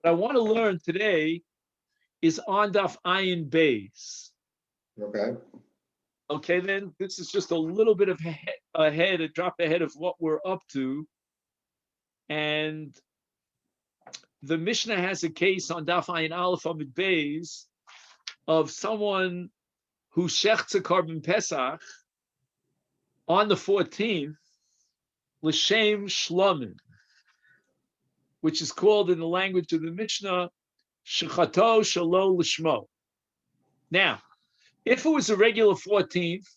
What I want to learn today is on Daf Ayin Beis. Okay. Okay, then this is just a little bit of a drop ahead of what we're up to. And the Mishnah has a case on Daf Ayin Aleph Amid Beis of someone who shechts a carbon Pesach on the 14th, l'shem shlomim, which is called in the language of the Mishnah, shechato shalo l'shmo. Now, if it was a regular 14th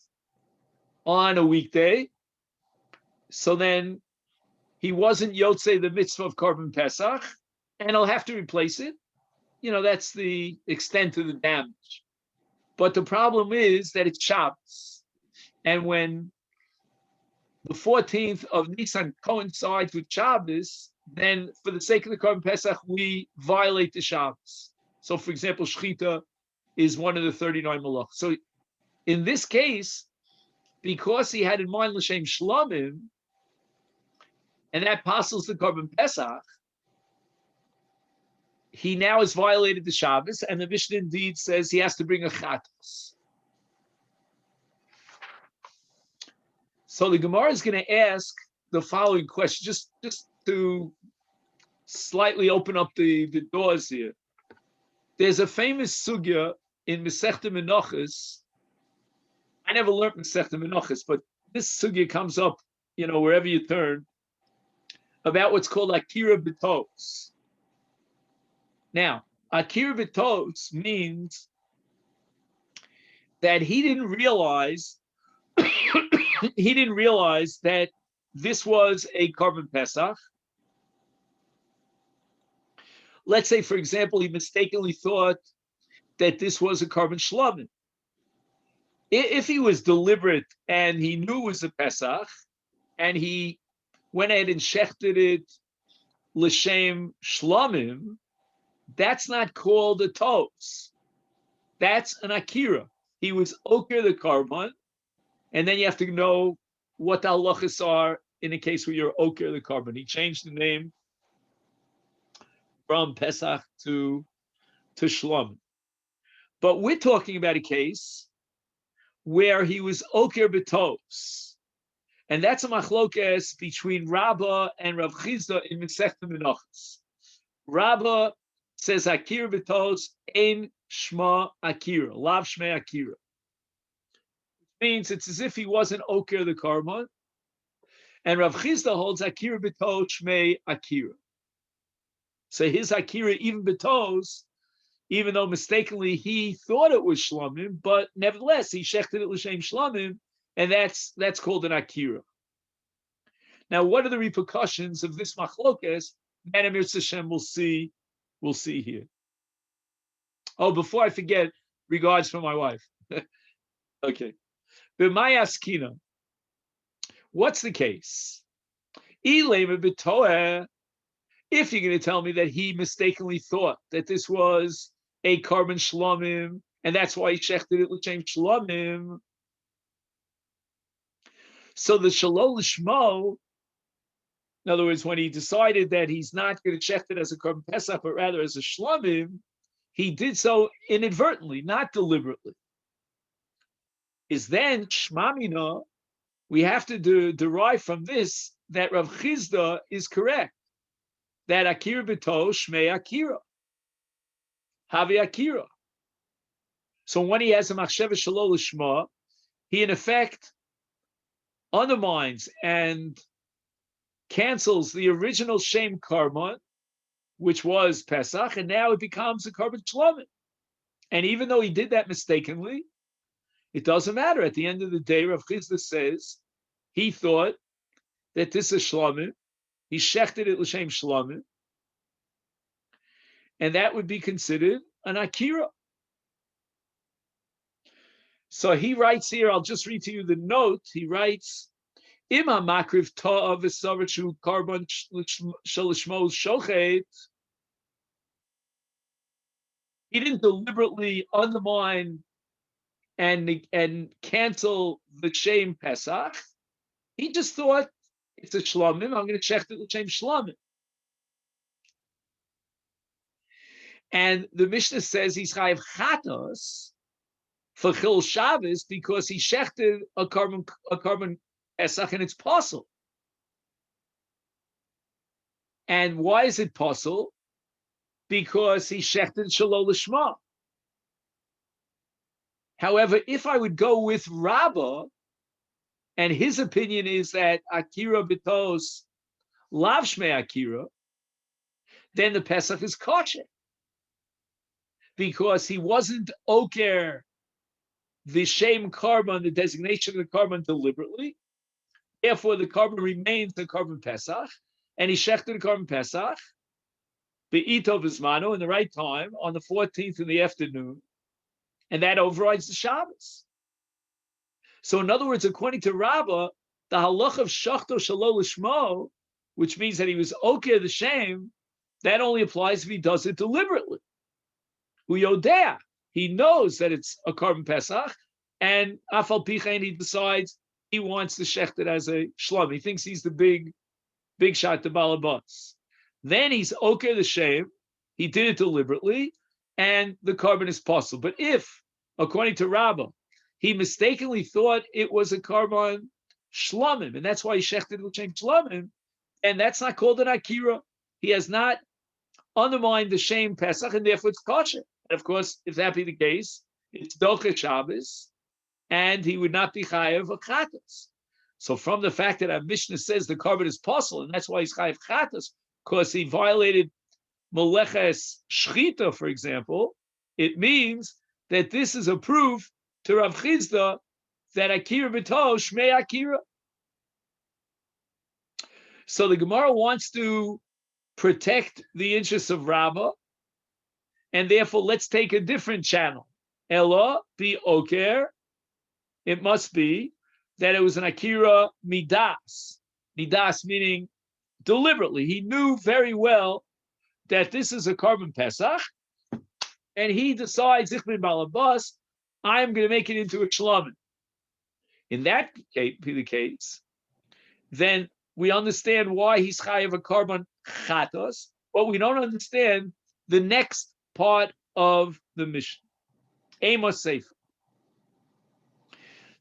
on a weekday, so then he wasn't Yotzei the mitzvah of Korban Pesach, and he'll have to replace it. That's the extent of the damage. But the problem is that it's Shabbos. And when the 14th of Nisan coincides with Shabbos, then for the sake of the Korban Pesach, we violate the Shabbos. So, for example, Shechita is one of the 39 malach. So in this case, because he had in mind L'Shem Shlomim, and that apostles the Korban Pesach, he now has violated the Shabbos, and the Mishnah indeed says he has to bring a chatos. So the Gemara is going to ask the following question, just to slightly open up the doors here. There's a famous sugya in Masechet Menachos. I never learned Masechet Menachos, but this sugya comes up, wherever you turn, about what's called Akira B'tos. Now, Akira B'tos means that he didn't realize that this was a Korban Pesach. Let's say, for example, he mistakenly thought that this was a Korban Shlomim. If he was deliberate and he knew it was a Pesach, and he went ahead and shechted it l'shem Shlomim, that's not called a tos. That's an akira. He was oker the korban, and then you have to know what the halachas are in a case where you're oker the korban. He changed the name from Pesach to Shlomim. But we're talking about a case where he was oker b'tos, and that's a machlokes between Rabbah and Rav Chizda in Masechet Menachos. Rabbah says akira b'tos ein shma akira, lav shmei akira. Which means it's as if he wasn't oker the korban. And Rav Chizda holds akira b'tos shmei akira. So his akira, even b'tos, even though mistakenly he thought it was shlomim, but nevertheless he shechted it l'shem shlomim, and that's called an akira. Now, what are the repercussions of this machlokes? Amir Hashem we'll see here. Oh, before I forget, regards from my wife. Okay. B'mayaskina. What's the case? If you're going to tell me that he mistakenly thought that this was a Korban Shlomim, and that's why he shechted it l'shem Shlomim. So the Shalol Lishmo, in other words, when he decided that he's not going to shecht it as a Korban Pesach, but rather as a Shlomim, he did so inadvertently, not deliberately. Is then Shmamina, we have to derive from this that Rav Chizda is correct, that Akira B'to Shmei Akira, Havi Akira. So when he has a Machsheva Shalol Lishma, he in effect undermines and cancels the original Shem Karman, which was Pesach, and now it becomes a Korban Shlomim. And even though he did that mistakenly, it doesn't matter. At the end of the day, Rav Chizda says he thought that this is Shlomim. He shechted it l'shem Shlomim, and that would be considered an Akira. So he writes here, I'll just read to you the note. He writes, Ima makriv ta'av v'savrachu korban shalishmo shochet. He didn't deliberately undermine and cancel the Shem Pesach. He just thought it's a Shlomim. I'm going to check the Shem Shlomim. And the Mishnah says he's chayav chatos for Chil Shabbos because he shechted a carbon Pesach and it's possible. And why is it possible? Because he shechted Shalol Lishma. However, if I would go with Rabbah, and his opinion is that Akira Bitos Lav Shmei Akira, then the Pesach is kosher. Because he wasn't oker the shem carbon, the designation of the carbon deliberately. Therefore, the carbon remains the carbon Pesach, and he shechted the carbon Pesach, be'ito v'zmano, in the right time, on the 14th in the afternoon, and that overrides the Shabbos. So, in other words, according to Rabbah, the halach of shachto shalol lishmo, which means that he was oker the shem, that only applies if he does it deliberately. Uyodea, he knows that it's a carbon Pesach, and afal pichein, he decides he wants to shecht it as a shlum. He thinks he's the big shot to balabas. Then he's oker the shem, he did it deliberately, and the carbon is possible. But if, according to Rabbah, he mistakenly thought it was a carbon shlomim, and that's why he shechted l'shem shlomim, and that's not called an akira. He has not undermined the shem Pesach, and therefore it's kosher. And of course, if that be the case, it's doche Shabbos, and he would not be chayav of chatas. So from the fact that our Mishnah says the carbon is possible, and that's why he's chayav chatas, because he violated meleches shchita, for example, it means that this is a proof to Rav Chizda that akira b'to shmei akira. So the Gemara wants to protect the interests of Rabbah, and therefore let's take a different channel. Ella be oker. It must be that it was an akira midas. Midas meaning deliberately. He knew very well that this is a carbon Pesach, and he decides, ich bin balabas, I'm going to make it into a shlomin. In that case, be the case, then we understand why he's chayav a carbon chatos, but we don't understand the next part of the Mishnah. Amos Sefer.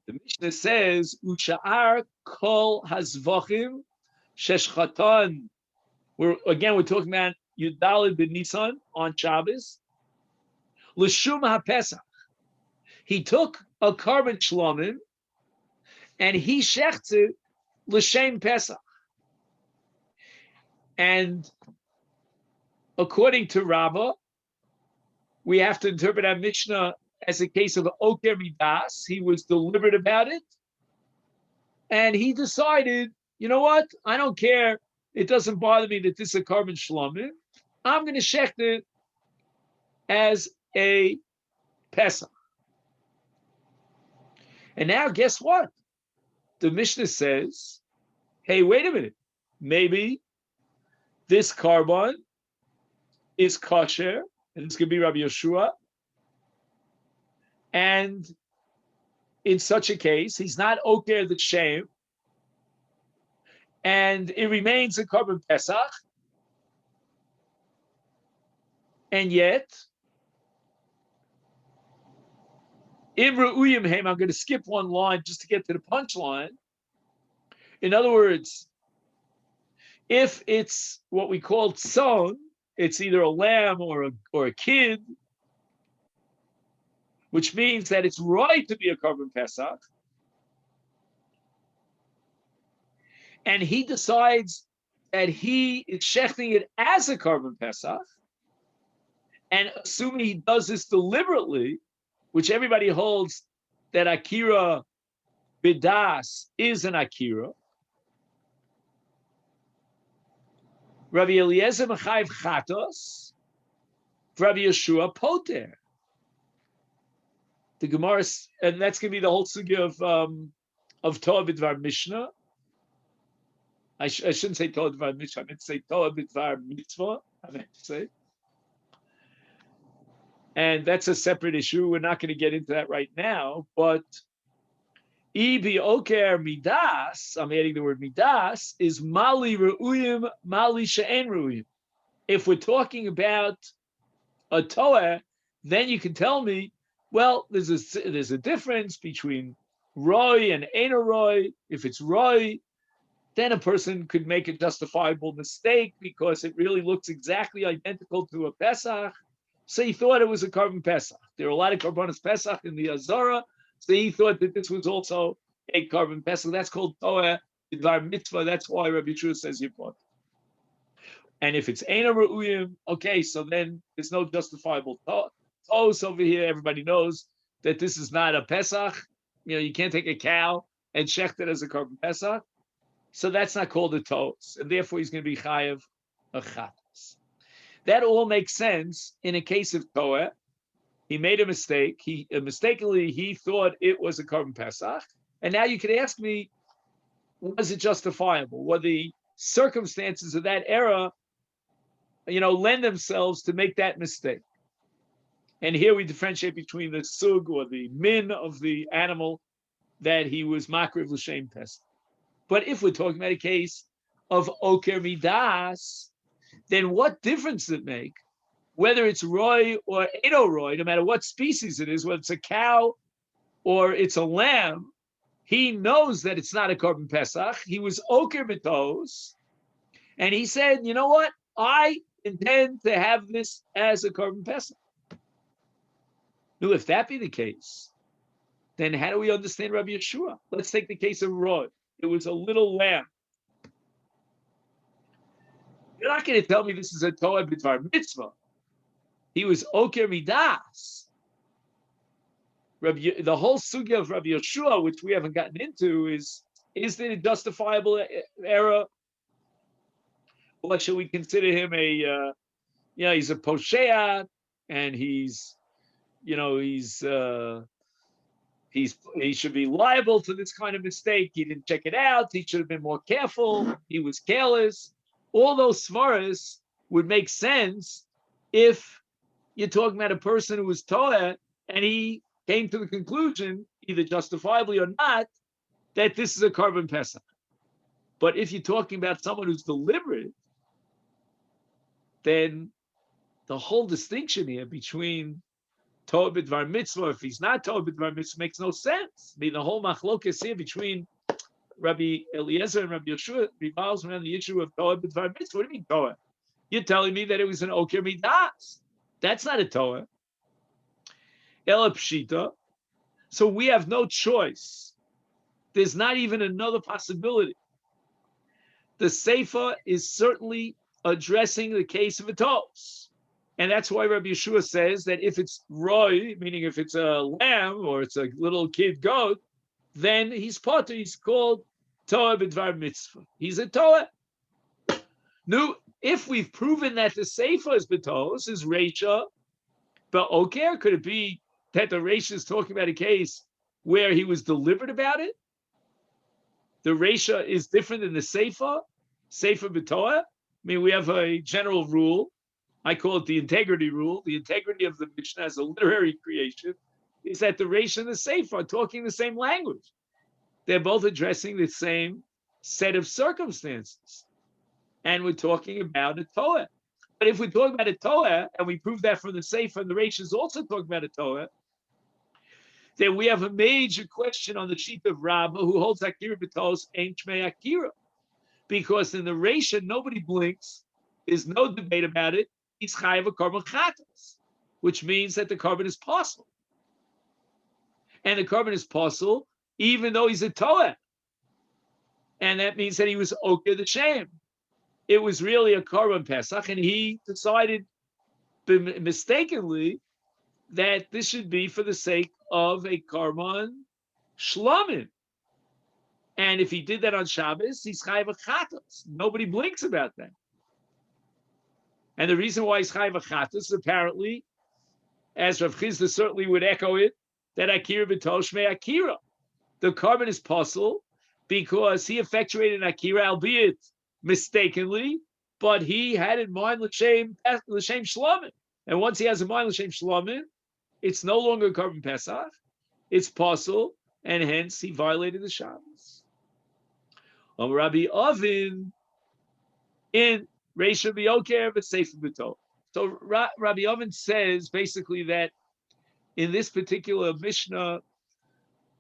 The Mishnah says, Usha'ar kol hazvachim sheshchatan. We're talking about Yudalid ben Nisan on Shabbos. L'shum haPesach. He took a carbon shlomim and he shechts it l'shem Pesach. And according to Rabbah, we have to interpret our Mishnah as a case of oker midas. He was deliberate about it, and he decided, you know what? I don't care. It doesn't bother me that this is a carbon shlomim. I'm going to shecht it as a Pesach. And now, guess what? The Mishnah says, hey, wait a minute. Maybe this carbon is kosher, and it's going to be Rabbi Yeshua. And in such a case, he's not oker the shem, and it remains a carbon Pesach. And yet, Imra Uyim Hem, I'm going to skip one line just to get to the punchline. In other words, if it's what we call tzon, it's either a lamb or a kid, which means that it's right to be a carbon Pesach. And he decides that he is shechting it as a carbon Pesach, and assuming he does this deliberately, which everybody holds that akira bidas is an akira. Rabbi Eliezer mechayev chatos, Rabbi Yeshua poter. The Gemara, and that's going to be the whole sugya of Torah b'dvar Mishnah. I shouldn't say Torah b'dvar Mishnah. I meant to say Torah b'dvar Mitzvah. I meant to say. And that's a separate issue. We're not going to get into that right now. But Ibi Oker Midas, I'm adding the word Midas, is Mali Re'uyim, Mali She'en Re'uyim. If we're talking about a toeh, then you can tell me, well, there's a difference between roy and ain't roy. If it's roy, then a person could make a justifiable mistake because it really looks exactly identical to a Pesach. So he thought it was a carbon Pesach. There are a lot of Karbanos Pesach in the Azara, so he thought that this was also a carbon Pesach. That's called Toeh Bidvar Mitzvah. That's why Rabbi Yeshua says you bought. And if it's Eina Re'uyim, okay, so then there's no justifiable toes over here. Everybody knows that this is not a Pesach. You can't take a cow and shecht it as a carbon Pesach. So that's not called a toes, and therefore he's going to be chayav a chatas. That all makes sense in a case of toeh. He made a mistake. He mistakenly he thought it was a carbon pesach, and now you can ask me, was it justifiable? Were the circumstances of that era, lend themselves to make that mistake? And here we differentiate between the sug or the min of the animal that he was makriv l'shem pesach. But if we're talking about a case of oker midas, then what difference does it make whether it's roy or edo roy, no matter what species it is, whether it's a cow or it's a lamb? He knows that it's not a carbon pesach. He was oker mitos, and he said, you know what? I intend to have this as a carbon pesach. Now, if that be the case, then how do we understand Rabbi Yeshua? Let's take the case of roy. It was a little lamb. You're not going to tell me this is a Toeh B'dvar Mitzvah. He was Oker Midas. The whole sugya of Rabbi Yeshua, which we haven't gotten into, is it a justifiable error? Or should we consider him he's a Posheat, and he should be liable to this kind of mistake. He didn't check it out. He should have been more careful. He was careless. All those svaras would make sense if you're talking about a person who was toeh and he came to the conclusion, either justifiably or not, that this is a carbon pesach. But if you're talking about someone who's deliberate, then the whole distinction here between Toeh B'dvar Mitzvah, if he's not Toeh B'dvar Mitzvah, makes no sense. I mean, the whole machlokes here between Rabbi Eliezer and Rabbi Yeshua revolves around the issue of Toeh B'dvar Mitzvah. What do you mean Toeh? You're telling me that it was an Oker Midas. That's not a Toeh. Ela Pshita. So we have no choice. There's not even another possibility. The Seifa is certainly addressing the case of a toes. And that's why Rabbi Yeshua says that if it's roy, meaning if it's a lamb or it's a little kid goat, then he's potter. He's called Toeh B'dvar Mitzvah. He's a Toeh. Now, if we've proven that the Seifa is B'tos, is Reisha, but okay, could it be that the Reisha is talking about a case where he was deliberate about it? The Reisha is different than the Seifa B'toeh. I mean, we have a general rule. I call it the integrity rule. The integrity of the Mishnah as a literary creation is that the Reisha and the Seifa are talking the same language. They're both addressing the same set of circumstances. And we're talking about a Toeh. But if we're talking about a Toeh, and we prove that from the Seifa, and the Reisha is also talking about a Toeh, then we have a major question on the sheet of Rabbah, who holds Akira B'tos Ein Shmei Akira. Because in the Reisha, nobody blinks. There's no debate about it. He's chayav a carbon chatas, which means that the carbon is possible. And the carbon is possible even though he's a Toeh. And that means that he was oker the shame. It was really a carbon pesach, and he decided mistakenly that this should be for the sake of a carbon shlamim. And if he did that on Shabbos, he's chayav a chatas. Nobody blinks about that. And the reason why he's chayav a chatas, apparently, as Rav Chizda certainly would echo it, that Akira B'tos Shmei Akira. The carbon is possible because he effectuated an Akira, albeit mistakenly, but he had in mind L'Shem Shlamim. And once he has in mind L'Shem Shlamim, it's no longer carbon Pesach, it's possible, and hence he violated the Shabbos. Rabbi Avin in Reisha B'Yoker B'Sefer B'Tov. So Rabbi Oven says basically that in this particular Mishnah,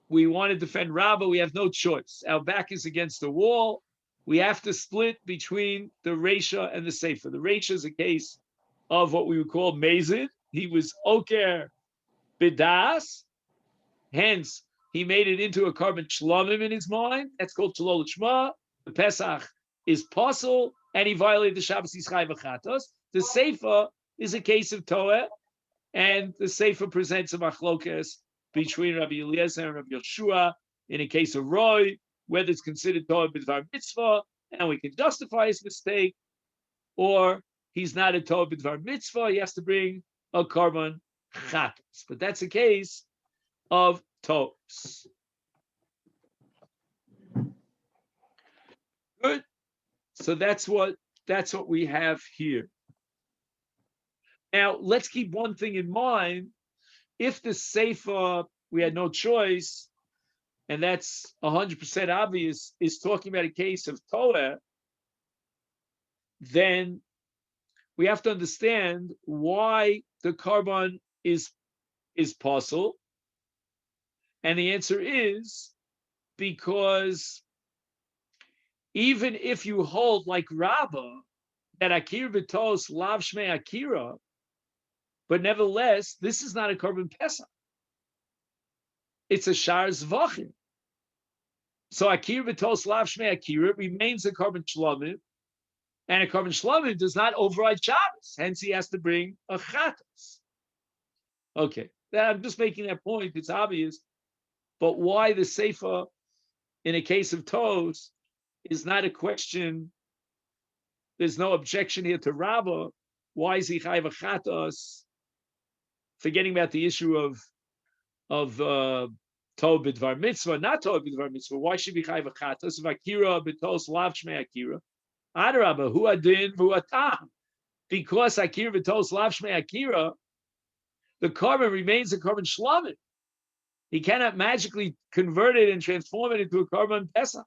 we want to defend Rabbah. We have no choice. Our back is against the wall. We have to split between the Reisha and the Sefer. The Reisha is a case of what we would call Mazid. He was Oker Bidas. Hence, he made it into a carbon shlamim in his mind. That's called Shalol Shma. The Pesach is possible, and he violated the Shabbos Yischai V'chatos. The Sefer is a case of Toeh, and the Sefer presents a machlokas between Rabbi Eliezer and Rabbi Yeshua in a case of Roy, whether it's considered Toeh B'dvar Mitzvah, and we can justify his mistake, or he's not a Toeh B'dvar Mitzvah, he has to bring a carbon chatos. But that's a case of toes. Good. So that's what we have here. Now let's keep one thing in mind. If the Sefer, we had no choice, and that's 100% obvious, is talking about a case of Toeh, then we have to understand why the carbon is possible. And the answer is because even if you hold like Rabbah that Akir B'tos Lav Shmei Akira, but nevertheless, this is not a carbon Pesach. It's a Shar Zvachim. So Akir B'tos Lav Shmei Akira remains a carbon Shlamim, and a carbon Shlamim does not override Shabbos. Hence, he has to bring a Chatos. Okay, I'm just making that point. It's obvious. But why the Sefer in a case of toes is not a question. There's no objection here to Rabbah. Why is he chayv chatos? Forgetting about the issue of Toh b'dvar mitzvah, not Toh b'dvar mitzvah. Why should he be chayv chatos? If Akira b'tos lav shmei Akira, adarabah hu adin v'hu atam. Because Akira b'tos lav shmei Akira, the carbon remains a carbon shlamim. He cannot magically convert it and transform it into a carbon Pesach.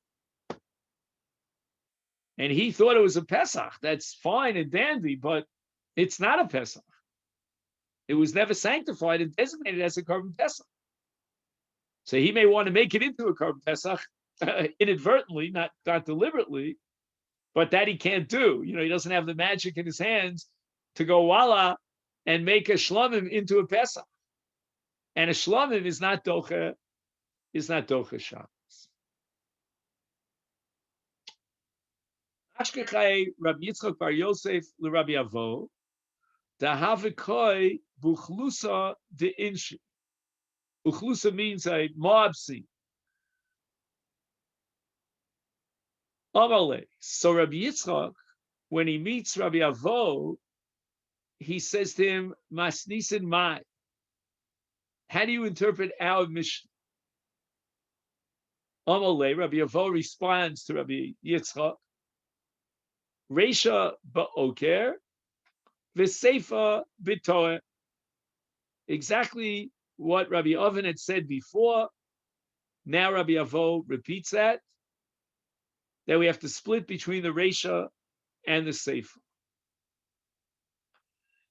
And he thought it was a Pesach. That's fine and dandy, but it's not a Pesach. It was never sanctified and designated as a carbon Pesach. So he may want to make it into a carbon Pesach inadvertently, not deliberately, but that he can't do. He doesn't have the magic in his hands to go walla and make a shlamim into a Pesach. And a shlamim is not docha Shabbos. Ashkechai Rabbi Yitzchak Bar Yosef l'Rabbi Avo, dahavikoi buchlusa de inshi. Buchlusa means a mob seat. Amale. So Rabbi Yitzchak, when he meets Rabbi Avo, he says to him, Masnisin Mai. How do you interpret our Mishnah? Amale, Rabbi Avo responds to Rabbi Yitzchak, Reisha ba'oker, v'seifa b'toeh. Exactly what Rabbi Oven had said before. Now Rabbi Avo repeats that we have to split between the Reisha and the Seifa.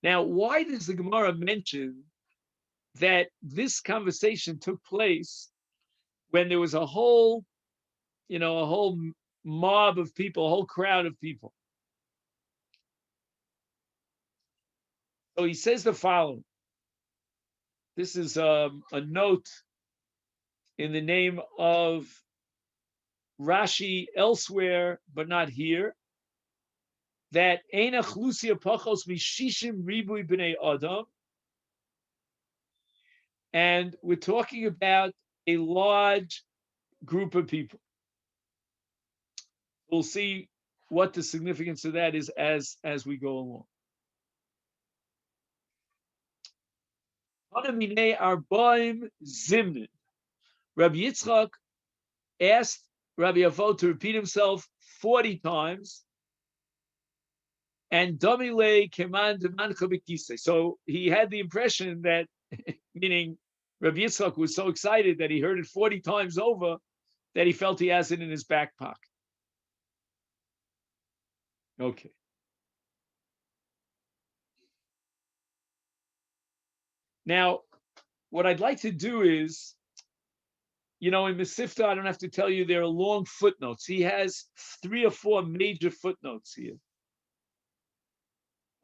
Now, why does the Gemara mention that this conversation took place when there was a whole mob of people, a whole crowd of people? So he says the following. This is a note in the name of Rashi elsewhere, but not here, that Eina Chlusia Pachos Mishishim Ribui B'nei Adam. And we're talking about a large group of people. We'll see what the significance of that is as we go along. Rabbi Yitzchak asked Rabbi Avo to repeat himself 40 times, and Domile Keman Demancha B'kisei. So he had the impression that, meaning Rabbi Yitzchak was so excited that he heard it 40 times over that he felt he has it in his back pocket. Okay. Now, what I'd like to do is, in Masifta, I don't have to tell you, there are long footnotes. He has 3 or 4 major footnotes here.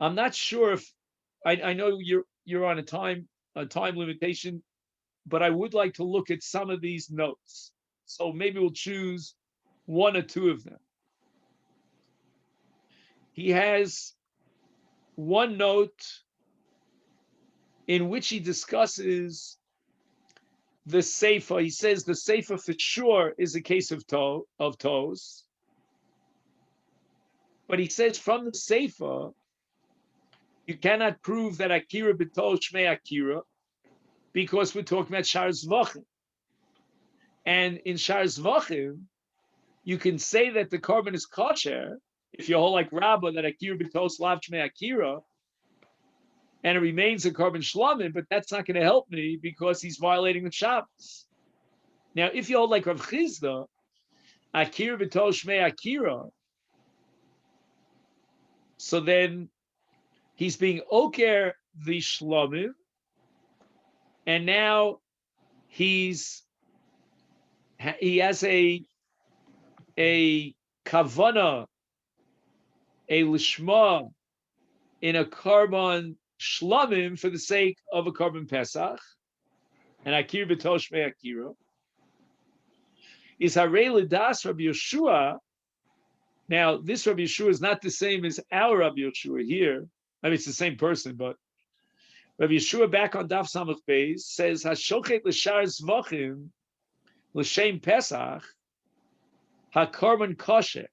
I'm not sure if I know you're on a time limitation, but I would like to look at some of these notes. So maybe we'll choose 1 or 2 of them. He has one note in which he discusses the Seifa. He says the Seifa for sure is a case of toes. But he says from the Seifa, you cannot prove that Akira B'tol Shmei Akira because we're talking about Shar Zvachim. And in Shar Zvachim, you can say that the carbon is kosher if you hold like Rabbah that Akira B'tol Slav Shmei Akira, and it remains a carbon shlamim, but that's not going to help me because he's violating the Shabbos. Now, if you hold like Rav Chizda, Akira B'tol Shmei Akira, so then he's being oker the shlamim, and now he has a kavana, a lishma in a carbon shlamim for the sake of a carbon pesach, and Akira B'tol Shmei Akira is harei l'das Rabbi Yeshua. Now, this Rabbi Yeshua is not the same as our Rabbi Yeshua here. I mean, it's the same person, but Rabbi Yeshua back on Daf Samach Beis says Hashochet l'shar zvachim l'shem Pesach hakarban kosher.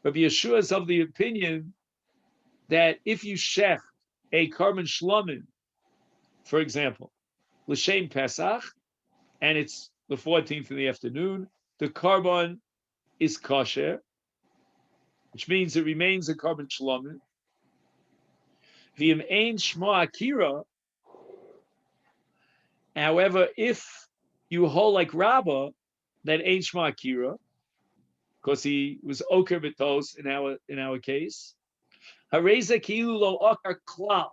Rabbi Yeshua is of the opinion that if you shech a carbon shlamim, for example, l'shem Pesach, and it's the 14th in the afternoon, the carbon is kosher, which means it remains a carbon shlamim. V'im ein shma akira. However, if you hold like Rabbah, that ein shma akira, because he was oker b'tos in our case, hareza kilu lo okar klal.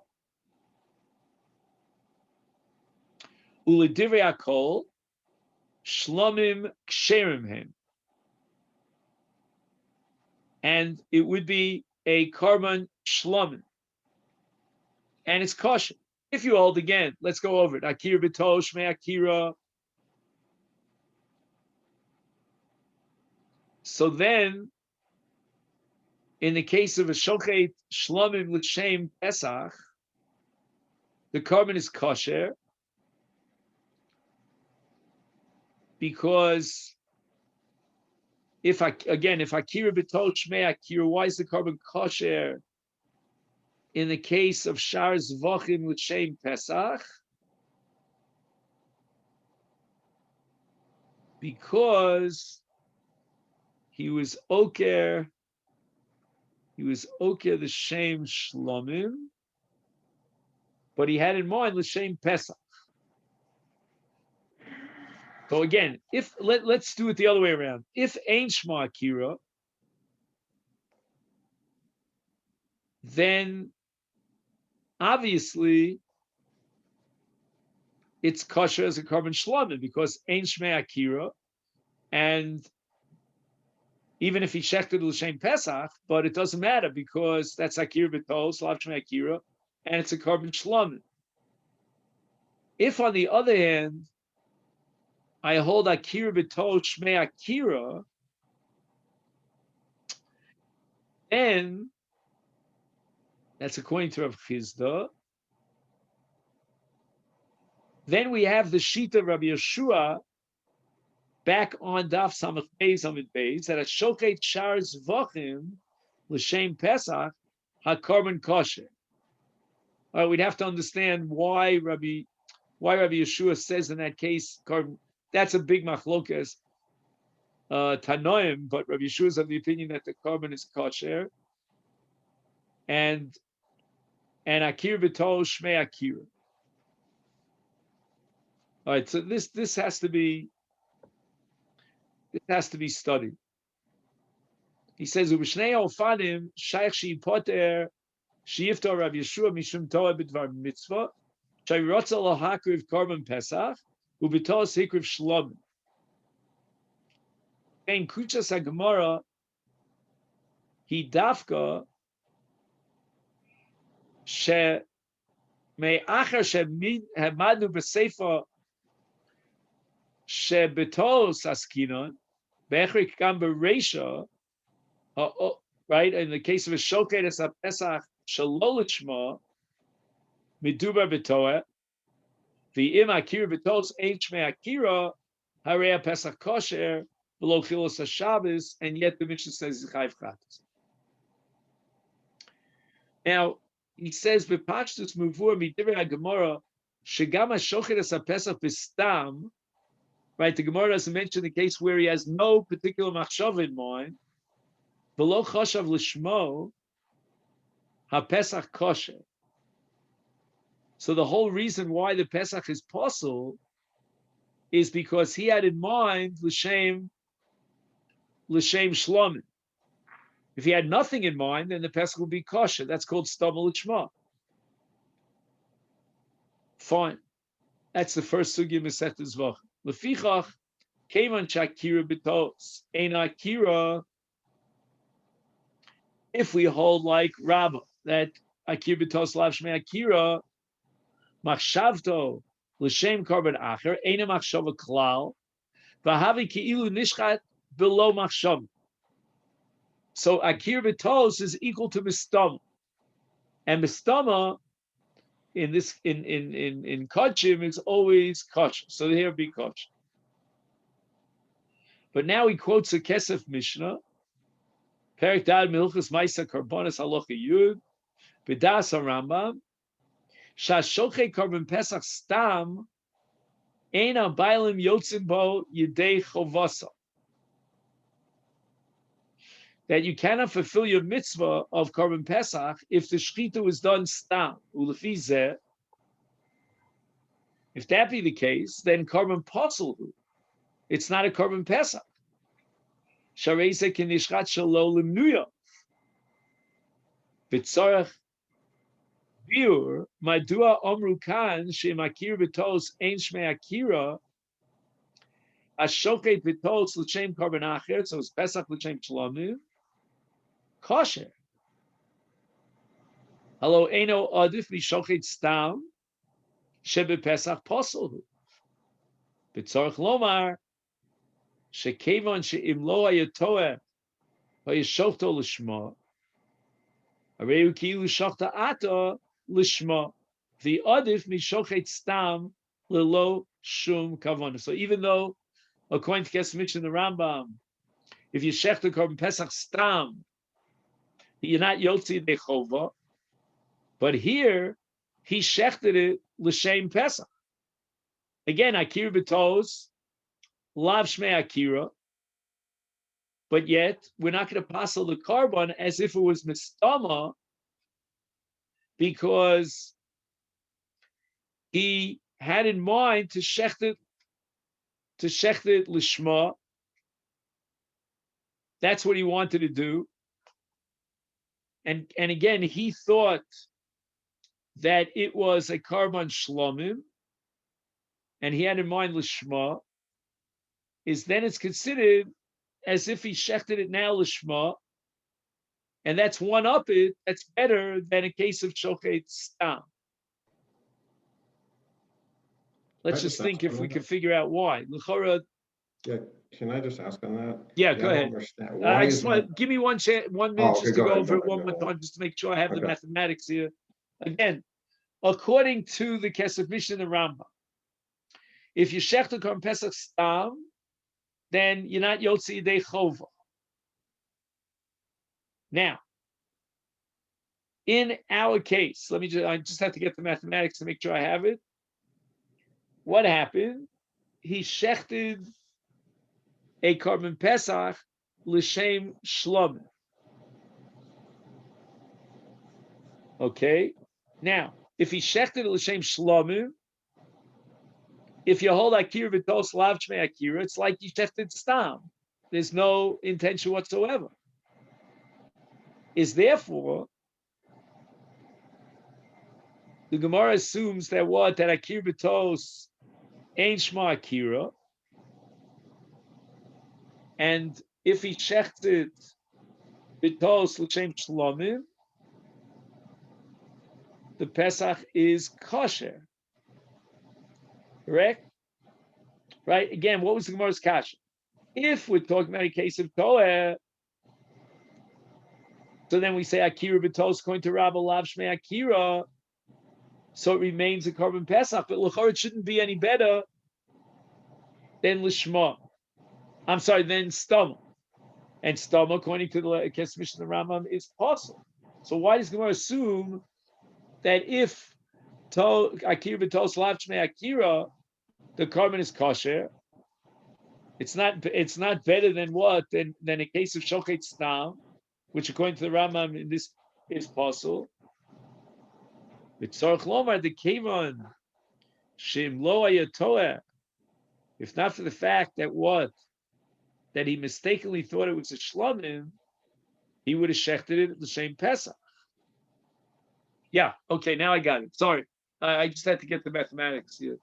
U'ledivrei hakol shlamim ksherim hem. And it would be a carbon shlamim. And it's kosher. If you hold again, let's go over it. Akira b'tol shmei akira. So then, in the case of a shochet shlamim l'shem Pesach, the carbon is kosher because if Akira b'tol shmei akira, why is the carbon kosher in the case of Shar Zvachim l'shem Pesach? Because he was oker the shem shlamim, but he had in mind l'shem Pesach. So again, let's do it the other way around. If ein shma akira, then obviously it's kosher as a carbon shlamim because ein shmei akira, and even if he shechted l'shem Pesach, but it doesn't matter because that's akira b'tol slav shmei akira, and it's a carbon shlamim. If on the other hand I hold akira b'tol shmei akira, then that's according to Rav Chizda. Then we have the Shita of Rabbi Yeshua back on Daf Samach Beis Amid Beis that a shochet shar zvachim l'shem Pesach hakarban kosher. All right, we'd have to understand why Rabbi Yeshua says in that case carbon. That's a big machlokas tanoim, but Rabbi Yeshua is of the opinion that the carbon is kosher, and akir b'tol shmei akira. All right, so this has to be studied. He says ub'shnei ofanim shaykh she'poter Sheyifto Rav Yeshua mishum Torah b'dvar mitzvah. Shayrotza lahakriv korban Pesach u'b'tos hikriv shlomim. In Kuchas HaGemara, he dafka she me'achar she'hamadu b'sefer she'betos askinon be'echrik gam b'reisha, right? In the case of a shokeres HaPesach shalolishma midubar b'toeh v'im akira b'tos ein shmei akira harei HaPesach kosher below chilos HaShabbos, and yet the Mishnah says Chayv Chatas. Now he says b'pashtus muvur midivrei HaGemara shegam hashocheres HaPesach b'stam. Right, the Gemara doesn't mention the case where he has no particular machshav in mind. Below chashav lishmo HaPesach kosher. So the whole reason why the Pesach is possible is because he had in mind l'shem shlomim. If he had nothing in mind, then the Pesach will be kosher. That's called stam l'shma. Fine. That's the first sugya Masechet Zvach. Lefichach keman shakira b'tos ein akira. If we hold like Rabbah that akira b'tos lav shmei akira machshavto l'shem korban acher eina machshava klal v'havi ki'ilu nishchat below machshav. So akir b'tos is equal to mistama, and mistama in kachim is always kosher. So here be kosher. But now he quotes a Kesef Mishnah, Perek Dad Milchus Maisa Karbonis Halacha Yud, B'das HaRambam, Shashochei Korban Pesach Stam, Eina Bailim Yotzim Bo Yidei Chovasa. That you cannot fulfill your mitzvah of Korban Pesach if the shechita was done stam. Ulefi zeh. If that be the case, then Korban Posel, it's not a Korban Pesach. Sharei zeh kinishchat shelo limnuya. B'tzorach biur madua omru kan she'im akir b'tos ein shmei akira ashokei b'tos l'shem Korban acher, so it's Pesach l'shem shlomim. Kosher. Hello, Eino Adif Mishochet Stam Shebe Pesach Posel. B'tzorach Lomar Shekevon She'im Lo Hayatoeh Hayashofto L'Shma Areu Kilu Shofta Ata L'Shma the Adif Mishochet Stam Lelo Shum Kavon. So even though, according to Kesef Mishnah in the Rambam, if you shech the Korban Pesach Stam, you're not Yotzi Dechova, but here he shechted it l'shem Pesach. Again, Akira b'tos, lav shmei Akira, but yet we're not going to passel the carbon as if it was mistama, because he had in mind to shecht it l'shma. That's what he wanted to do. And again, he thought that it was a karban shlomim, and he had in mind l'shma, is then it's considered as if he shechted it now l'shma, and that's one up it. That's better than a case of shochet stam. Let's just think if we can figure out why. L'chora. Yeah, can I just ask on that? Yeah, go ahead. I just want give me one minute just to go over it one more time, just to make sure I have the mathematics here. Again, according to the Kesef Mishnah and the Rambam, if you shech the Korban Pesach stam, then you're not Yotzi Yidei Chova. Now, in our case, I just have to get the mathematics to make sure I have it. What happened? He shechted a Korban Pesach l'shem shlomim. Okay. Now, if he shechted l'shem shlomim, if you hold akira v'tos lav shmei akira, it's like you shechted stam. There's no intention whatsoever. Is therefore The Gemara assumes that what? That Akir B'tos ain't Shma Akira. And if he checked it, B'tos L'Shem Shlomim, the Pesach is kosher. Correct? Right? Again, what was the Gemara's kasha? If we're talking about a case of Toeh, so then we say Akira B'tos going to Rabba Lav Shmei Akira, so it remains a carbon Pesach, but l'chor it shouldn't be any better than Lishma. I'm sorry, than Stama. And Stama, according to the Kesef Mishnah Rambam, is possible. So why does Gemara assume that if Akira B'tos Lav Shmei Akira, the carbon is kosher? It's not better than what? Than a case of Shochet Stam, which according to the Rambam in this is possible. B'tzorach lomar the kevan shem lo hayatoeh. If not for the fact that what? That he mistakenly thought it was a shlomim, he would have shechted it at the same Pesach. Yeah, okay, now I got it. Sorry. I just had to get the mathematics here.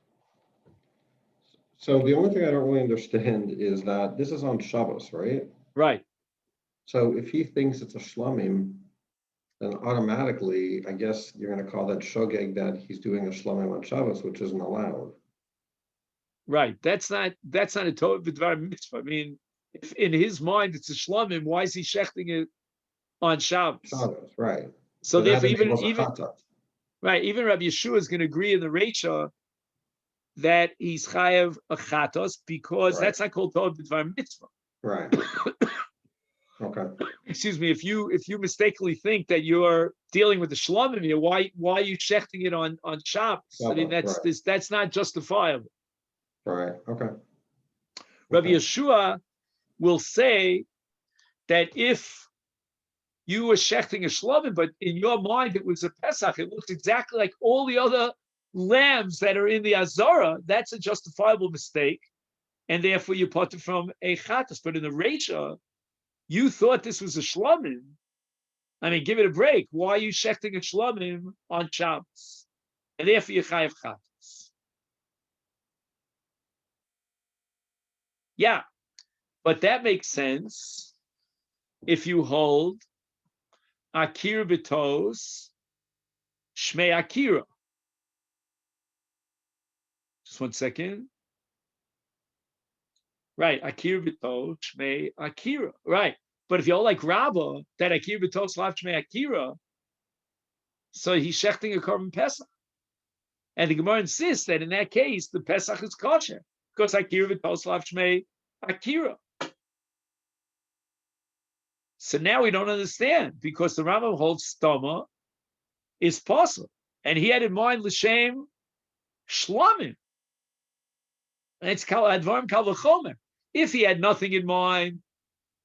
So the only thing I don't really understand is that this is on Shabbos, right? Right. So if he thinks it's a shlomim, then automatically, I guess you're going to call that shogeg that he's doing a shlomim on Shabbos, which isn't allowed. Right. That's not a Torah b'dvar mitzvah. I mean, if in his mind it's a shlomim, why is he shechting it on Shabbos? Shabbos, right. So therefore, even right, even Rabbi Yeshua is going to agree in the Reisha that he's chayav a chatos because that's not called Torah b'dvar mitzvah. Right. Okay. Excuse me. If you mistakenly think that you're dealing with the shlomim here, why are you shechting it on Shabbos? I mean, that's not justifiable. Right. Okay. Rabbi Yeshua will say that if you were shechting a shlomim, but in your mind it was a Pesach, it looks exactly like all the other lambs that are in the Azara, that's a justifiable mistake, and therefore you put it from a chatas. But in the Reisha, you thought this was a shlomim. I mean, give it a break. Why are you shechting a shlomim on Shabbos? And therefore you chayav chatas. Yeah, but that makes sense if you hold Akir B'tos Shmei Akira. Just 1 second. Right, Akir B'tos Shmei Akira. Right, but if you're like Rabbah, that Akir B'tos Lav Shmei Akira, so he's shechting a carbon Pesach. And the Gemara insists that in that case, the Pesach is kosher, because Akir B'tos Lav Shmei Akira. So now we don't understand, because the Rambam holds Stoma is possible. And he had in mind L'Shem Shlomim. And it's Advarim Kal V'chomer. If he had nothing in mind,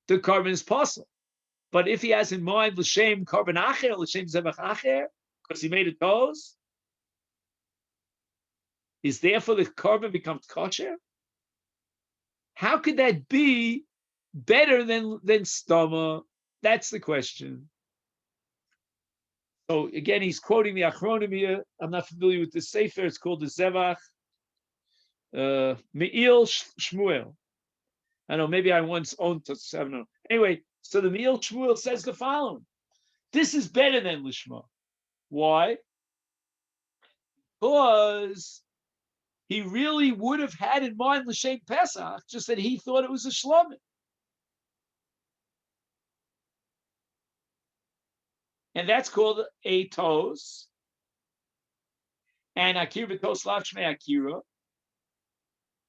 the carbon is possible. But if he has in mind L'Shem Carbon Acher, L'Shem Zevach Acher, because he made it toes, is therefore the carbon becomes kosher? How could that be better than Stoma? That's the question. So again, he's quoting the Achronim here. I'm not familiar with the Sefer. It's called the Zevach Me'il Shmuel. I know, maybe I once owned to 7. Anyway, so the Me'il Shmuel says the following. This is better than Lishma. Why? Because he really would have had in mind L'Shem Pesach, just that he thought it was a Shlomim. And that's called a tos. And Akir B'tos Lav Shmei Akira.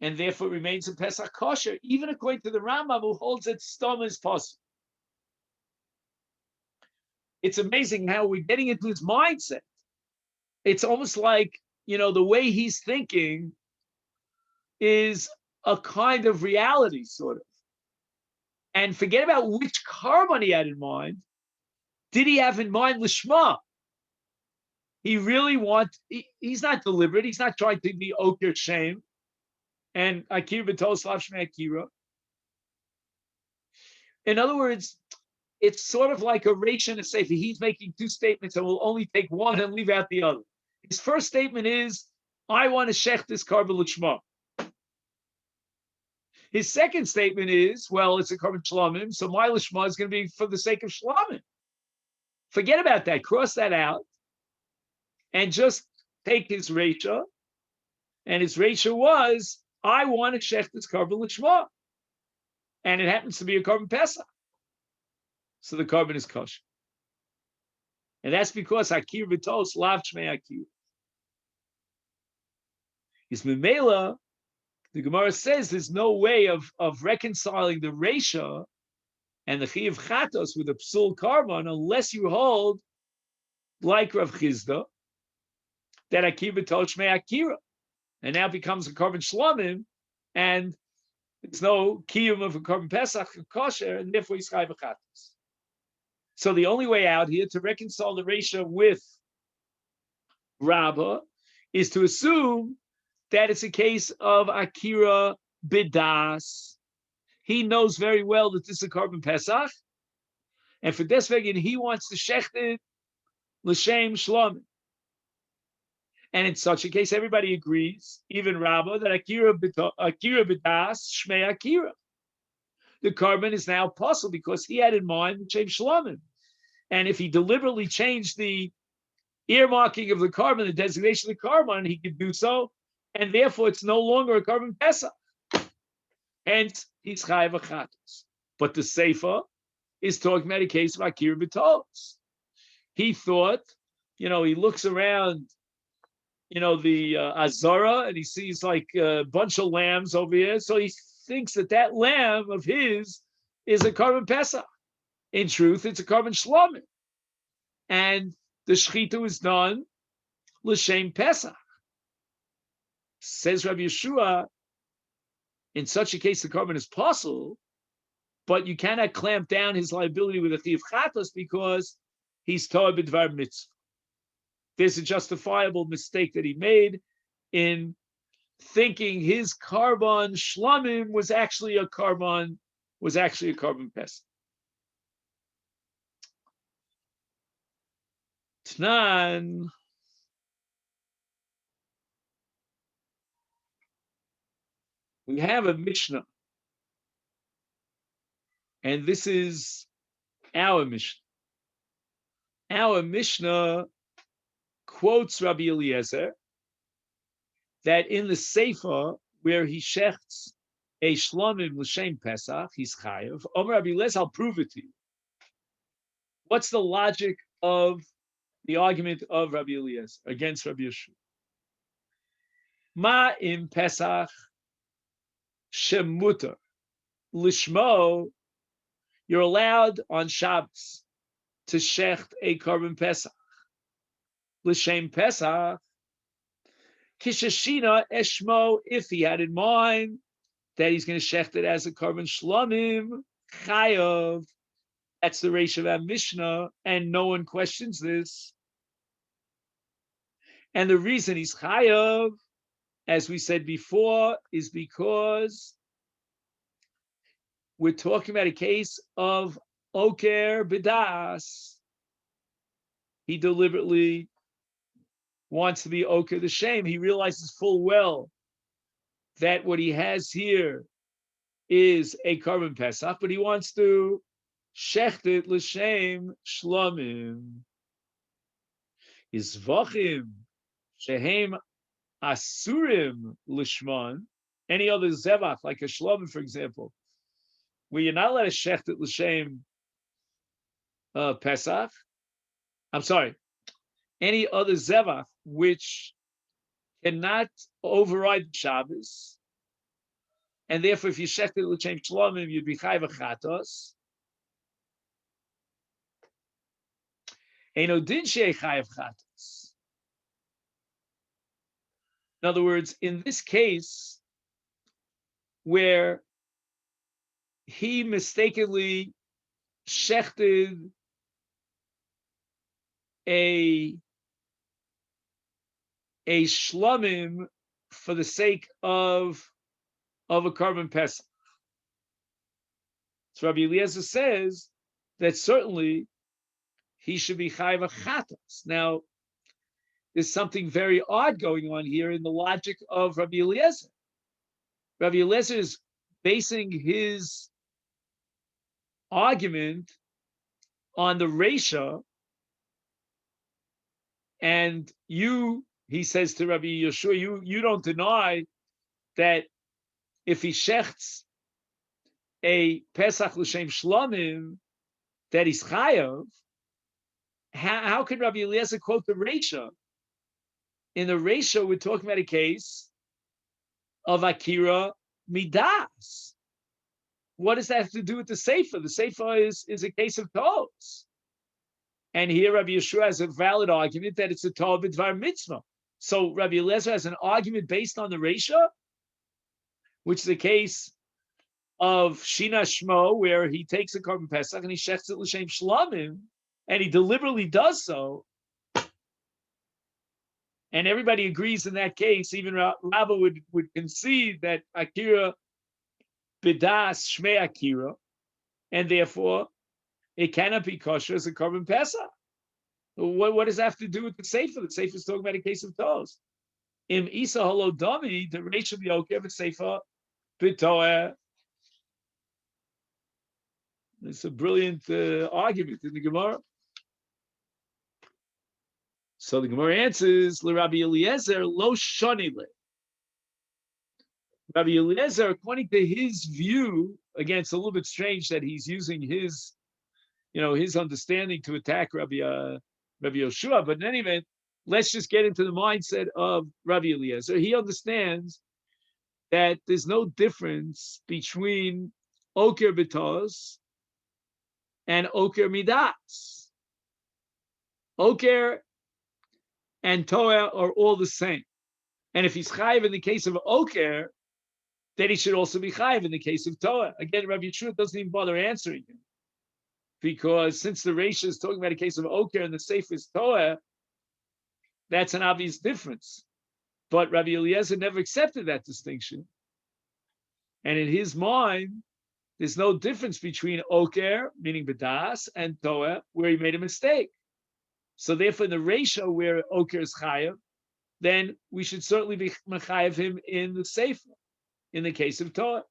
And therefore it remains a Pesach kosher, even according to the Rambam, who holds that Stoma is possible. It's amazing how we're getting into his mindset. It's almost like, the way he's thinking is a kind of reality, sort of. And forget about which carbon he had in mind. Did he have in mind Lishma? He really he's not deliberate. He's not trying to be Oker Shem. And Akir B'tos Lav Shmei Akira. In other words, it's sort of like a Reish and a Sefer. He's making two statements and will only take one and leave out the other. His first statement is, I want to shech this carbon l'shma. His second statement is, well, it's a carbon shlamim, so my l'shma is going to be for the sake of shlamim. Forget about that. Cross that out, and just take his reisha. And his reisha was, I want to shech this carbon l'shma, and it happens to be a carbon pesach, so the carbon is kosher. And that's because akir b'tos lav shmei akir. Is memela. The Gemara says there's no way of reconciling the reisha and the chiyuv chatos with a psul carbon unless you hold, like Rav Chizda, that akir b'tos shmei akira, and now it becomes a carbon shlamim, and it's no kiyum of a carbon pesach kosher, and therefore he's chayv chatos. So the only way out here to reconcile the reisha with Rabbah is to assume that it's a case of akira bidas. He knows very well that this is a carbon pesach, and for deswegen he wants to shecht it l'shem shlamim. And in such a case, everybody agrees, even Rabbah, that akira bidas shmei akira. The carbon is now possible because he had in mind l'shem shlamim. And if he deliberately changed the earmarking of the carbon, the designation of the carbon, he could do so, and therefore it's no longer a carbon pesach. Hence, he's chayav achatos. But the Sefer is talking about a case of akira b'tos. He thought, he looks around, the Azara, and he sees like a bunch of lambs over here, so he thinks that lamb of his is a carbon pesach. In truth, it's a carbon shlamim, and the shechita is done l'shem pesach. Says Rabbi Yeshua, in such a case, the carbon is possible, but you cannot clamp down his liability with a chiyuv chatos because he's toa b'dvar mitzvah. There's a justifiable mistake that he made in thinking his carbon shlamim was actually a carbon pesach. Tnan. We have a Mishnah, and this is our Mishnah. Our Mishnah quotes Rabbi Eliezer that in the Sefer where he shechts a shlamim l'shem pesach, he's chayav. Omer Rabbi Eliezer, I'll prove it to you. What's the logic of the argument of Rabbi Eliezer against Rabbi Yeshua? Ma im pesach shemuter lishmo, you're allowed on Shabbos to shecht a carbon pesach. L'shem pesach, kishashina eshmo, if he had in mind that he's going to shecht it as a carbon shlamim, chayav. That's the reish of our Mishnah, and no one questions this. And the reason he's chayav, as we said before, is because we're talking about a case of oker bidas. He deliberately wants to be oker the shame. He realizes full well that what he has here is a carbon pesach, but he wants to shecht it l'shem shlamim. Izvachim shehem asurim lishman, any other zevach, like a shlamim, for example, where you're not allowed to shecht it l'shem pesach. I'm sorry, any other zevach which cannot override Shabbos, and therefore if you shecht it l'shem shlamim, you'd be chayv chatos. Eino din shei chayv chatos. In other words, in this case, where he mistakenly shechted a shlamim for the sake of a carbon pesach. So Rabbi Eliezer says that certainly he should be chayv chatos. Now, there's something very odd going on here in the logic of Rabbi Eliezer. Rabbi Eliezer is basing his argument on the Reisha, and he says to Rabbi Yeshua, you don't deny that if he shechts a Pesach l'shem Shlomim, that he's chayav. How can Rabbi Eliezer quote the Reisha? In the Reisha, we're talking about a case of Akira Midas. What does that have to do with the Sefer? The Sefer is a case of Tos. And here Rabbi Yeshua has a valid argument that it's a Tov b'dvar mitzvah. So Rabbi Eliezer has an argument based on the Reisha, which is a case of Shina Shmo, where he takes a korban Pesach and he shechts it l'shem Shlomim, and he deliberately does so. And everybody agrees in that case, even Rabba would concede that Akira Bidas Shmei Akira, and therefore it cannot be kosher as a korban Pesach. What does that have to do with the Sefer? The Sefer is talking about a case of Tos. Im Isa Holo Dami, the Reish of Yokev, the Sefer B'toeh. It's a brilliant argument in the Gemara. So the Gemara answers, Rabbi Eliezer lo shonile. Rabbi Eliezer, according to his view, again, it's a little bit strange that he's using his understanding to attack Rabbi Yoshua. But in any event, let's just get into the mindset of Rabbi Eliezer. He understands that there's no difference between Oker B'tos and Oker Midas. Oker and Toah are all the same. And if he's chayiv in the case of Oker, then he should also be chayiv in the case of Toah. Again, Rabbi Yeshua doesn't even bother answering him, because since the Reisha is talking about a case of Oker and the Sefer is Toah, that's an obvious difference. But Rabbi Eliezer never accepted that distinction. And in his mind, there's no difference between Oker, meaning B'das, and Toah, where he made a mistake. So therefore, in the Reisha where Oker is chayav, then we should certainly be mechayev him in the Sefer, in the case of Toah.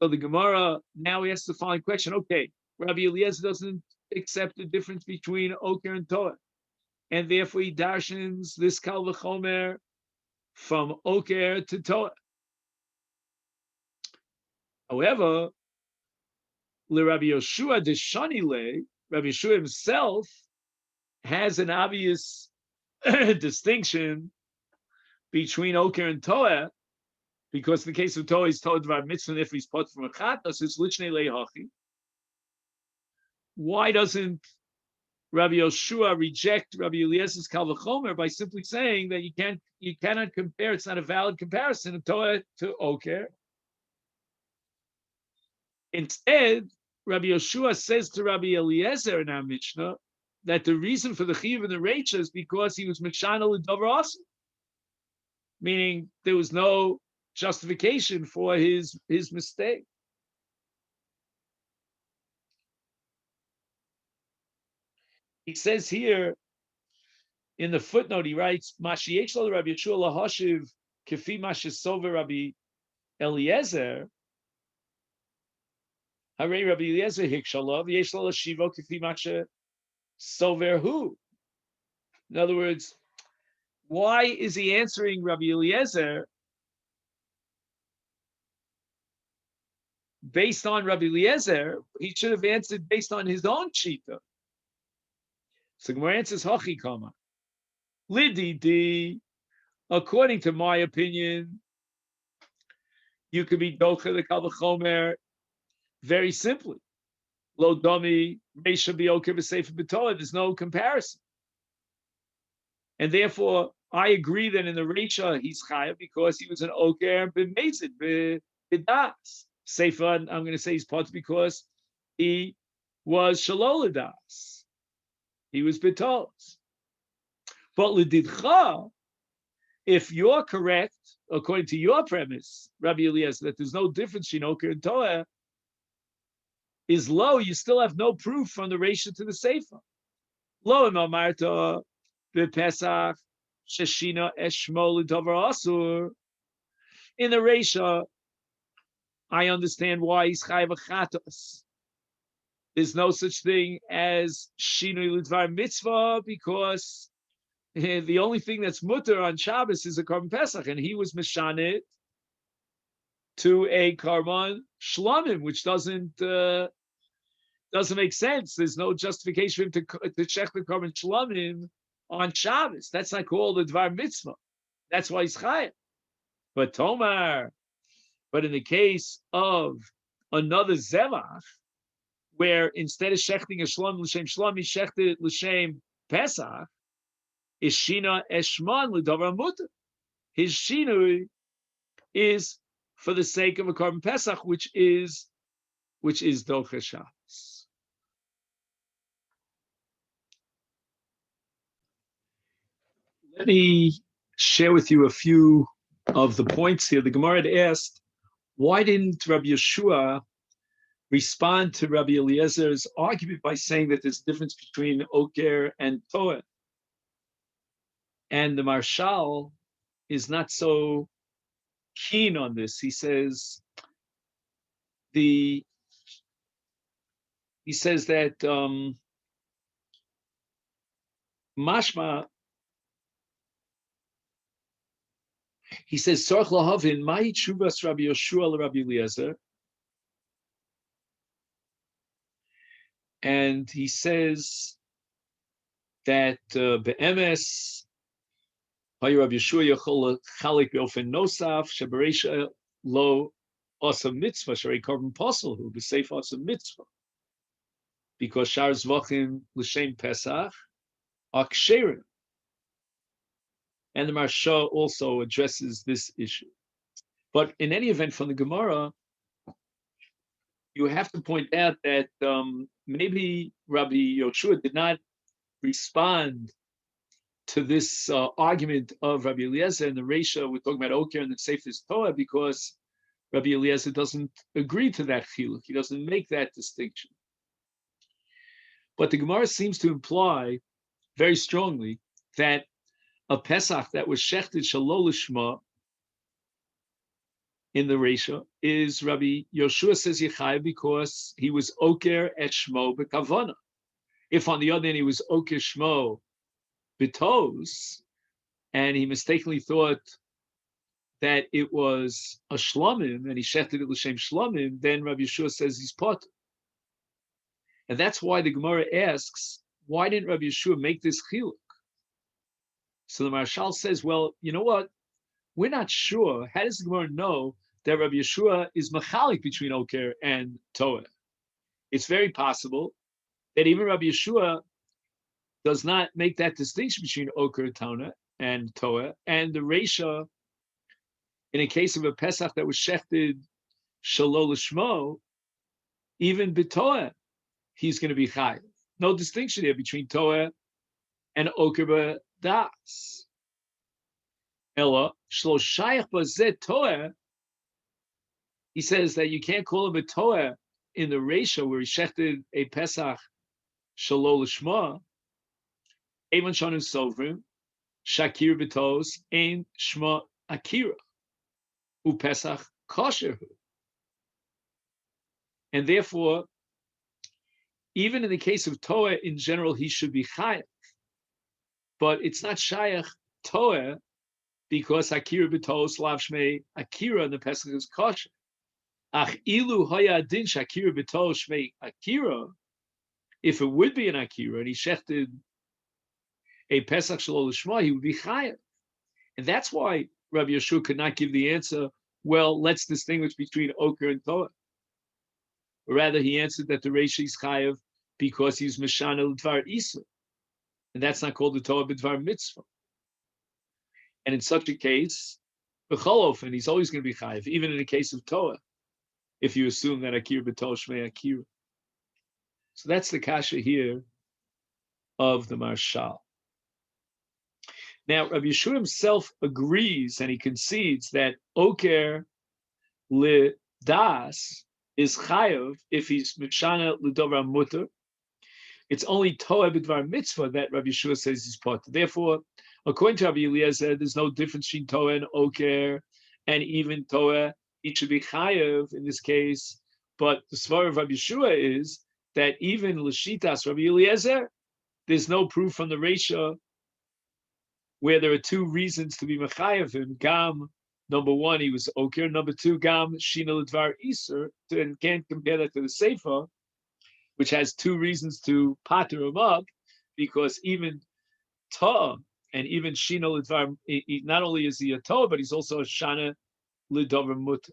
So the Gemara now asks the following question. Okay, Rabbi Eliezer doesn't accept the difference between Oker and Toah, and therefore he darshans this Kal V'chomer from Oker to Toah. However, Rabbi Yoshua Deshanile, Rabbi Yoshua himself has an obvious distinction between Oker and Toah, because in the case of Toah, he's told about mitzvah, if he's put from a chatas, it's lichnei lehachi. Why doesn't Rabbi Yoshua reject Rabbi Eliezer's Kal V'chomer by simply saying that you cannot compare? It's not a valid comparison of Toah to Oker. Instead, Rabbi Yoshua says to Rabbi Eliezer in our Mishnah that the reason for the chiyuv and the reisha is because he was mekshana l'davar asur, meaning there was no justification for his mistake. He says here in the footnote, he writes, "Mashiyech lo Rabbi Yeshua lahashiv kefi mashisover Rabbi Eliezer." Harei Rabbi Eliezer hikshalav yesh lo lashivo kefi mashisover hu. In other words, why is he answering Rabbi Eliezer based on Rabbi Eliezer? He should have answered based on his own shita. So Gemara answers, Hachi Kama. Lididi, according to my opinion, you could be Docha the Kal V'chomer very simply. Lo Domi, Reisha B'Oker B'Sefer B'Toah, there's no comparison. And therefore, I agree that in the Reisha, he's Chayav because he was an Oker B'Mezid, B'Das. Sefer, I'm going to say he's part because he was Shaloladas. He was betos. But l'didcha, if you're correct, according to your premise, Rabbi Eliezer, that there's no difference between Oker and Toah, is low, you still have no proof from the Reisha to the Sefer. Lo Marta Pesach Sheshina Eshmo L'Dover Asur. In the Reisha, I understand why he's Chayav Chatos. There's no such thing as Shinui L'Dvar Mitzvah because the only thing that's mutter on Shabbos is a Korban Pesach, and he was Meshanit to a Korban Shlamim, which doesn't make sense. There's no justification for him to check the Korban Shlamim on Shabbos. That's not called a Dvar Mitzvah. That's why he's Chayav. But in the case of another Zevach, where instead of shechting a Shlam L'Shem Shlam, he shechted L'Shem Pesach, is Shina Eshman L'Davar Mutter. His Shinui is for the sake of a Korban Pesach, which is Doche Shabbos. Let me share with you a few of the points here. The Gemara had asked, why didn't Rabbi Yeshua respond to Rabbi Eliezer's argument by saying that there's a difference between Oker and Toeh? And the Marshal is not so keen on this. He says that mashma. He says Sorch lahavin mahi tshuvas Rabbi Yeshua Rabbi Eliezer, and he says that be'emes Rabbi Yeshua yachol chalik beofen nosaf shebereisha lo asa mitzvah sharei korban posel hu b'seif asa mitzvah, because shar zvachim l'shem Pesach are ksherim. And the Marsha also addresses this issue. But in any event, from the Gemara, you have to point out that maybe Rabbi Yoshua did not respond to this argument of Rabbi Eliezer and the Reisha. We're talking about Oker and the Seif's Torah because Rabbi Eliezer doesn't agree to that chiluk. He doesn't make that distinction. But the Gemara seems to imply very strongly that a Pesach that was shechted shalol lishma in the Reisha is Rabbi Yoshua says Yechai because he was Oker et Shmo b'kavana. If on the other hand he was Oker Shmo b'tos, and he mistakenly thought that it was a shlamim and he shechted it l'shem shlamim, then Rabbi Yoshua says he's potter. And that's why the Gemara asks, why didn't Rabbi Yoshua make this chiluk? So the Marshal says, well, you know what? We're not sure. How does the Gemara know that Rabbi Yeshua is machalik between Oker and Toeh? It's very possible that even Rabbi Yeshua does not make that distinction between Oker and Toeh. And the Reisha, in a case of a Pesach that was shechted shalol l'shmo, even b'Toeh, he's going to be chayav. No distinction here between Toeh and Oker Das. Ella shlo shayach bazeh Toeh. He says that you can't call him a Toeh in the Reisha where he shechted a Pesach shalol l'shma. Evan shanu sovrim shakir b'tos ein shma akira u Pesach kosher. And therefore, even in the case of Toeh in general, he should be chayav. But it's not shayach Toeh because Akira b'tos lav shmei Akira and the Pesach is kosher. Ach ilu haya din shakira b'tos shmei Akira, if it would be an Akira and he shechted a Pesach shalol l'shma, he would be chayav. And that's why Rabbi Yeshua could not give the answer, well, let's distinguish between Oker and Toeh. Rather, he answered that the Reisha is chayav because he's Meshana l'dvar Isa. And that's not called the Torah b'dvar mitzvah. And in such a case, b'chol ofen, he's always going to be chayiv, even in the case of Torah, if you assume that Akir b'tol shmei Akira. So that's the kasha here of the Marshal. Now, Rabbi Yeshua himself agrees and he concedes that Oker l'das is chayiv if he's mishana l'dovar mutter, It's only Toa B'dvar Mitzvah that Rabbi Yeshua says he's part. Therefore, according to Rabbi Eliezer, there's no difference between Toa and Oker, and even Toa, it should be Chayev in this case. But the Svar of Rabbi Yeshua is that even L'shitas Rabbi Eliezer, there's no proof from the Reisha where there are two reasons to be Mechayev him. Gam, number one, he was Oker. Number two, Gam, Shina L'dvar Iser, and can't compare that to the Sefer, which has two reasons to pater him up, because even Ta and even Shina L'dvar, not only is he a Ta, but he's also a Shana L'davar Mut.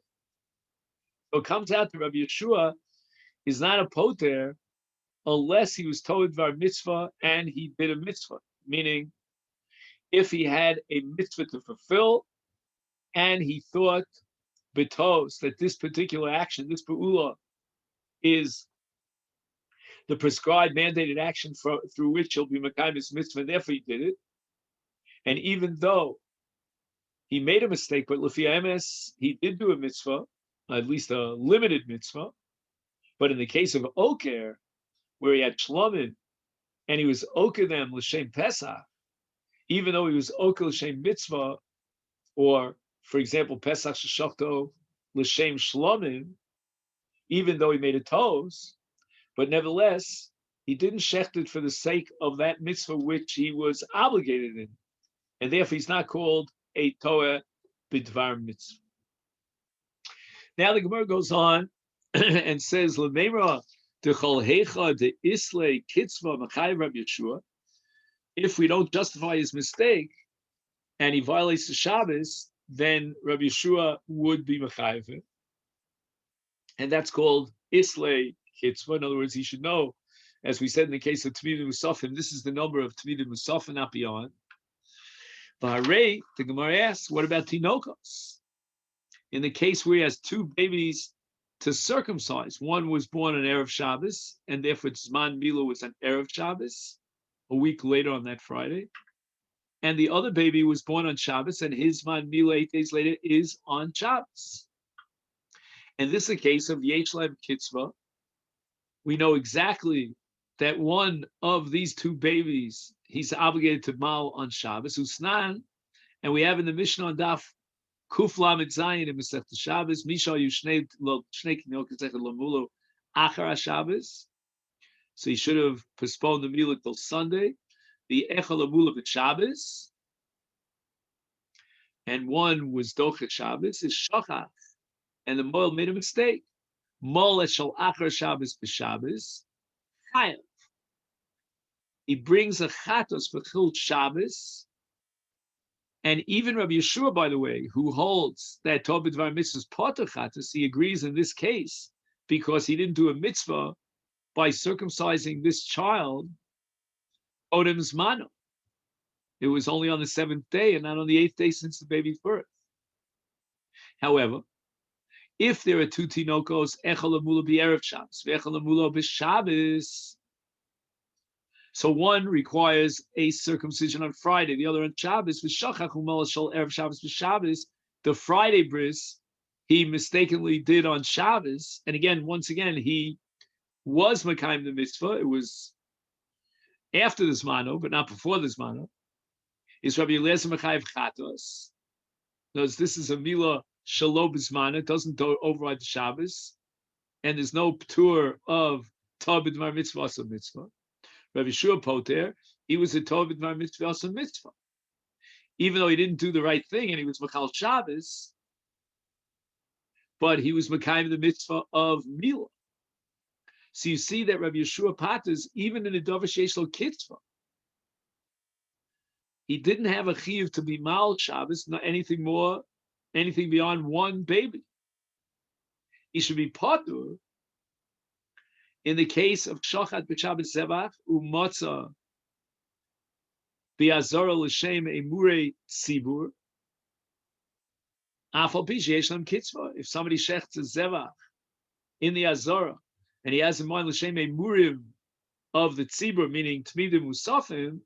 So it comes out that Rabbi Yeshua is not a poter unless he was told Dvar Mitzvah and he did a mitzvah, meaning if he had a mitzvah to fulfill and he thought betos that this particular action, this pe'ula, is the prescribed mandated action through which he'll be Mekayim his mitzvah, and therefore he did it. And even though he made a mistake, but Lefi Emes, he did do a mitzvah, at least a limited mitzvah. But in the case of Oker, where he had Shlomim, and he was Oker them L'Shem Pesach, even though he was Oker L'Shem Mitzvah, or, for example, Pesach Sheshachto L'Shem Shlomim, even though he made a toes, but nevertheless, he didn't shecht it for the sake of that mitzvah which he was obligated in. And therefore, he's not called a Toeh B'dvar Mitzvah. Now the Gemara goes on and says, "L'meimra dechol hecha de isle kitzva machai Rabbi Yeshua." If we don't justify his mistake and he violates the Shabbos, then Rabbi Yeshua would be mechayev, and that's called isle kitzva. In other words, he should know, as we said in the case of Tmidim Musafim, this is the number of Tmidim Musafim, not beyond. V'harei, the Gemara asks, what about Tinokos? In the case where he has two babies to circumcise, one was born on Erev Shabbos, and therefore Zman Mila was on Erev Shabbos, a week later on that Friday. And the other baby was born on Shabbos, and his Zman Mila 8 days later is on Shabbos. And this is a case of Yesh Lev Kitzvah. We know exactly that one of these two babies, he's obligated to mal on Shabbos, Usnan, and we have in the Mishnah on Daf Kuf Lamed Zayin in Masechet Shabbos, Misha Yushnei Kinok Tzechet Lamulu Achar Shabbos. So he should have postponed the meal until Sunday. The Echel Lamulu at Shabbos, and one was Dochet Shabbos, is Shachach, and the Moel made a mistake. Mol Eshal Achar Shabbos b'Shabbos, Chayav. He brings a Chatos for Chil Shabbos. And even Rabbi Yeshua, by the way, who holds that Tov B'dvar Mitzvah is Poter Chatos, he agrees in this case because he didn't do a mitzvah by circumcising this child, Odem Zmano. It was only on the 7th day and not on the 8th day since the baby's birth. However, if there are two Tinokos, Echel Amula B'Erev Shabbos, V'Echel Amula B'Shabbos, so one requires a circumcision on Friday, the other on Shabbos. The Friday bris he mistakenly did on Shabbos, and again, once again, he was Mekayim the mitzvah. It was after the Zmano, but not before the Zmano. Is Rabbi Eliezer Mechayev Chatos? Notice this is a Mila Shalom Zmana. It doesn't override the Shabbos, and there's no p'tur of Tov B'dvar Mitzvah also mitzvah. Rabbi Yeshua Poter, he was a Tov B'dvar Mitzvah also mitzvah. Even though he didn't do the right thing and he was Mechal Shabbos, but he was Mekayim the mitzvah of Mila. So you see that Rabbi Yeshua Paters, even in the Dover Sheish Lo Kitzvah, he didn't have a chiyuv to be Mal Shabbos, not anything more, anything beyond one baby. He should be Patur in the case of Shochat B'Shabbos Zevach Umotza B'Azara L'Shem Emurei Tzibur Afal Pi Sheyesh Lam Kitzvah. If somebody shechts a Zevach in the Azara and he has in mind L'Shem Emurim of the Tzibur, meaning Tmidim Musafim,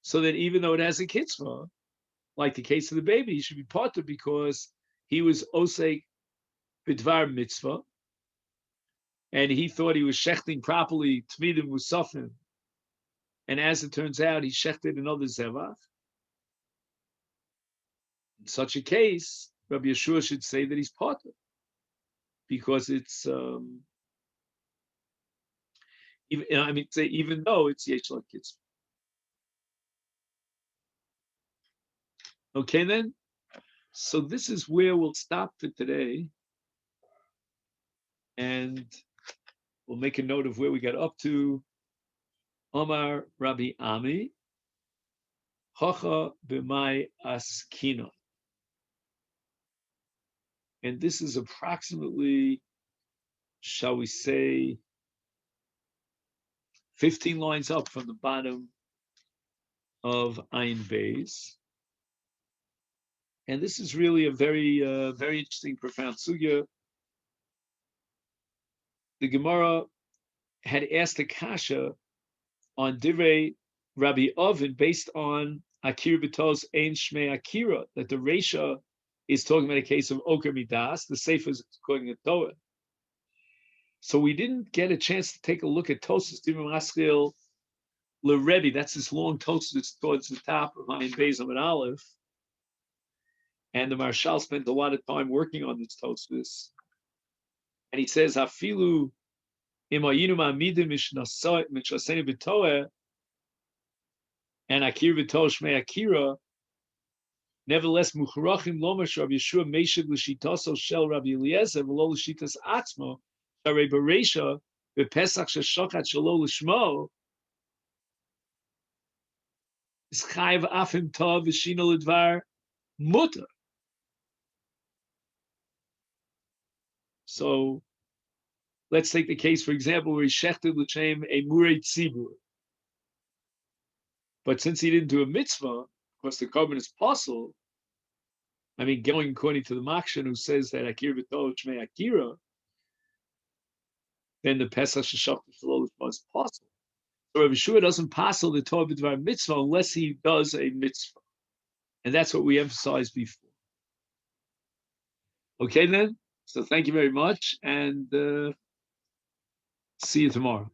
so that even though it has a Kitzvah, like the case of the baby, he should be Patur because he was Osek B'Dvar Mitzvah. and he thought he was shechting properly, Tmidim Musafim, and as it turns out, he shechted another Zevach. In such a case, Rabbi Yeshua should say that he's potter, because it's, even though it's Yesh Kitzur. Okay, then? So this is where we'll stop for today. And we'll make a note of where we got up to. Omar Rabbi Ami, Hocha b'mai askina. And this is approximately, shall we say, 15 lines up from the bottom of Ayin Beis. And this is really a very, very interesting, profound sugya. The Gemara had asked a kasha on Divrei Rabbi Ovid based on Akir B'tos Ein Shmei Akira, that the Reisha is talking about a case of Oker Midas, the Sefer is quoting a Torah. So we didn't get a chance to take a look at Tosas Divrei Maschil LeRebbe. That's this long Tosas towards the top of Ayin Beis Amud Aleph. And the Marshal spent a lot of time working on this Tosas. And he says, Hafilu imayinu ma'amidim mishnasenu b'toeh and Akir v'toh shmei Akira. Nevertheless, mucharachim lomer Rabbi Yeshua meishiv l'shitaso shel Rabbi Eliezer v'lo l'shitas atzmo sharei bereisha b'Pesach sheshochat shelo l'shmo is chayv afim tov v'shino l'dvar mutter. So let's take the case, for example, where he shechted l'shem a murei tzibur. But since he didn't do a mitzvah, of course the carbon is possible. I mean, going according to the Makshan, who says that Akir v'tol shmei Akira, then the Pesach sheshach shelo l'shmo is possible. So Rabbi Yeshua doesn't passel the Torah b'dvar mitzvah unless he does a mitzvah, and that's what we emphasized before. Okay, then. So thank you very much, and see you tomorrow.